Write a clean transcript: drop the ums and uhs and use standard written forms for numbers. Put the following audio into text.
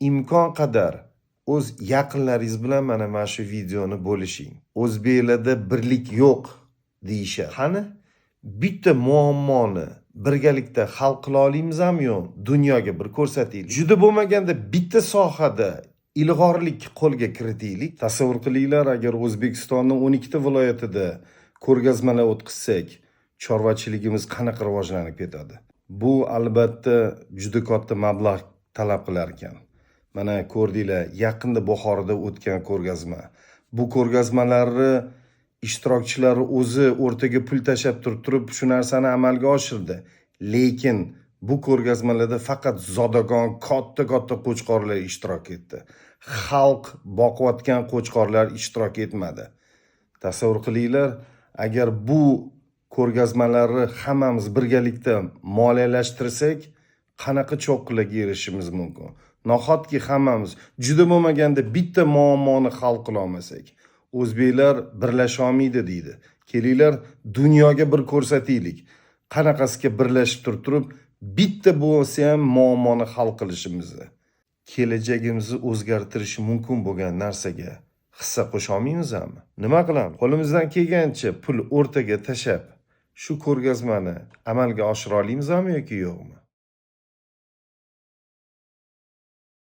imkon qadar o'z yaqinlaringiz bilan mana shu videoni bo'lishing. O'zbeklarda birlik yo'q deyishadi. Qani bitta muammoni birgalikda hal qila olamizmi yo'q? Dunyoga bir ko'rsataylik. Juda bo'lmaganda bitta sohada ilg'orlik qo'lga kiritaylik. Tasavvur qilinglar, agar O'zbekistonning 12 ta viloyatida ko'rgazmalar o'tkazsak, chorvachiligimiz qanaqa rivojlanib ketadi? Bu albatta juda katta mablag' talab qilar ekan. Mana ko'rdinglar, yaqinda Buxoroda o'tgan ko'rgazma. Bu ko'rgazmalarni ishtirokchilari o'zi o'rtaga pul tashab turib shu narsani amalga oshirdi. Lekin bu ko'rgazmalarda faqat zodagon katta qo'chqorlar ishtirok etdi. Xalq boqayotgan qo'chqorlar ishtirok etmadi. Tasavvur qilinglar, agar bu ko'rgazmalarni hammamiz birgalikda moliyalashtirsak, qanaqa cho'qqilarga erishishimiz mumkin? Nahotki hammamiz juda bo'lmaganda bitta muammoni hal qila olmasak, o'zbeklar birlasha olmaydi deydi. Kelinglar, dunyoga bir ko'rsataylik. Qanaqasiga birlashib turib, bitta bo'lsa ham muammoni hal qilishimizni. Kelajagimizni o'zgartirishi mumkin bo'lgan narsaga hissa qo'sha olmaymizmi? Nima qilamiz? Qo'limizdan kelgancha pul o'rtaga tashab, shu ko'rgazmani amalga oshira olamizmi yoki yo'qmi?